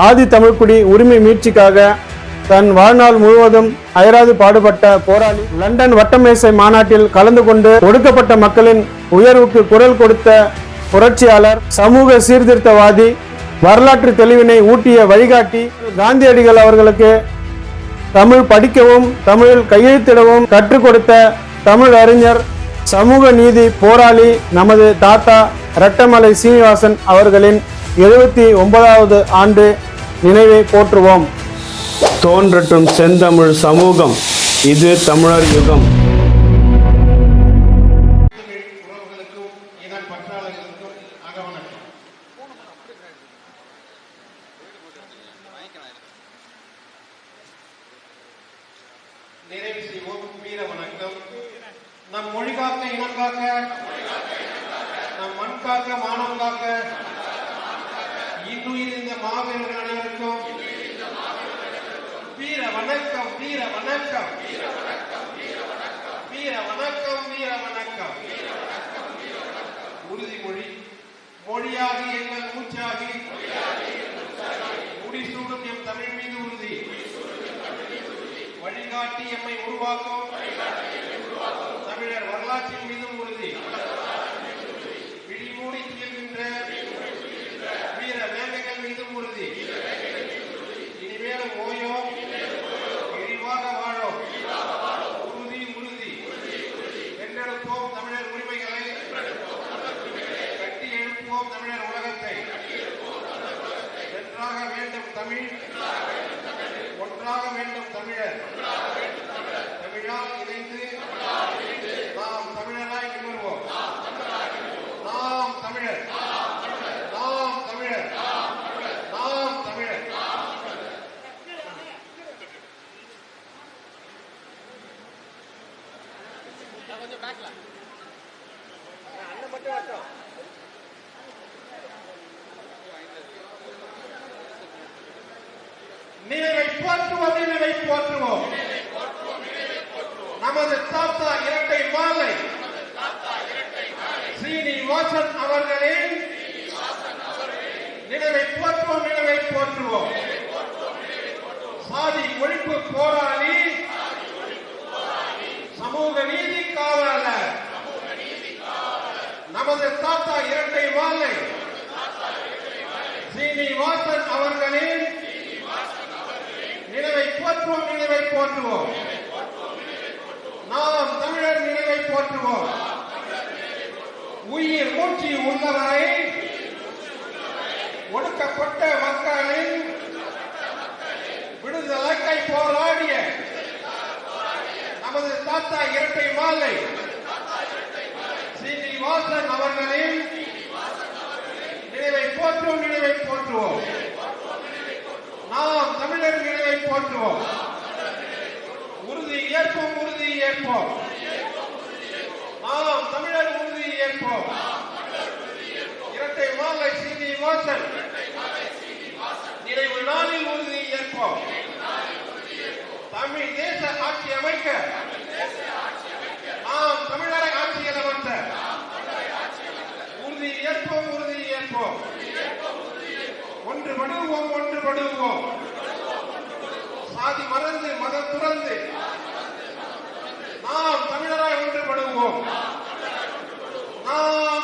ஆதி தமிழ்குடி உரிமை மீட்சிக்காக தன் வாழ்நாள் முழுவதும் அயராது பாடுபட்ட போராளி, லண்டன் வட்டமேசை மாநாட்டில் கலந்து கொண்டு ஒடுக்கப்பட்ட மக்களின் உயர்வுக்கு குரல் கொடுத்த புரட்சியாளர், சமூக சீர்திருத்தவாதி, வரலாற்று தெளிவினை ஊட்டிய வழிகாட்டி காந்தியடிகள் அவர்களுக்கு தமிழ் படிக்கவும் தமிழில் கையெழுத்திடவும் கற்றுக் கொடுத்த தமிழ் அறிஞர், சமூக நீதி போராளி நமது தாத்தா ரெட்டமலை சீனிவாசன் அவர்களின் 79வது ஆண்டு நினைவை போற்றுவோம். தோன்றட்டும் செந்தமிழ் சமூகம், இது தமிழர் யுகம். நிறைவு செய்வோம். வீர வணக்கம். நம் மொழி காக்க, இனம் காக்க, நம் மண் காக்க, மானம் காக்க, இன்னுயிர் இந்த மாவீரர்கள் அனைவருக்கும் வீர வணக்கம், வீர வணக்கம், வீர வணக்கம், வீர வணக்கம். உறுதிமொழி. மொழியாகி எங்கள் மூச்சாகி முடிசூடும் எம் தமிழ் மீது உறுதி. வழிகாட்டி எம்மை உருவாக்கும் தமிழர் வரலாற்றின் மீதும் உறுதி. விழிமூடி திகழ்கின்ற வீர வேங்கைகள் மீதும் உறுதி. இனிமேலும் ஓயோம், எரிவாக வாழோம். உறுதி உறுதி. வென்றெடுப்போம் தமிழர் உரிமைகளை, கட்டி எழுப்புவோம் தமிழர் உலகத்தை. வென்றாக வேண்டும் தமிழ், ஒன்றாக வேண்டும் தமிழர். தமிழால் இணைந்து நாம் தமிழராய் நிமிர்வோம். நாம் தமிழர், நாம் தமிழர், நாம் தமிழர். நினைவை போற்றுவோம், நினைவை போற்றுவோம். நமது தாத்தா இரட்டை மாலை சீனிவாசன் அவர்களின் நினைவை போற்றுவோம், நினைவை போற்றுவோம். சாதி ஒழிப்பு போராளி, சமூக நீதி காவலர் நமது தாத்தா இரட்டை மாலை சீனிவாசன் அவர்களின் நினைவை போற்றுவோம், நினைவை போற்றுவோம். நாம் தமிழர் நினைவை போற்றுவோம். உயிர் மூச்சு உள்ளவரை ஒடுக்கப்பட்ட மக்களின் விடுதலைக்கை போராடிய நமது தாத்தா இரட்டை மாலை சீனிவாசன் அவர்களின் நினைவை போற்றுவோம், நினைவை போற்றுவோம். நாம் தமிழர் நினைவை போற்றுவோம். உறுதி ஏற்போம், உறுதி ஏற்போம். நாம் தமிழர் உறுதி ஏற்போம். இரட்டை மாலை சீனிவாசன் நினைவு நாளில் உறுதி ஏற்போம். தமிழ் தேச ஆட்சி அமைக்க நாம் தமிழரை ஆட்சியில் அமர்த்த உறுதி ஏற்போம், உறுதி ஏற்போம். ஒன்றுபடுவோம், ஒன்றுபடுவோம். சாதி மறந்து மதம் துறந்து நாம் தமிழராய் ஒன்றுபடுவோம். நாம்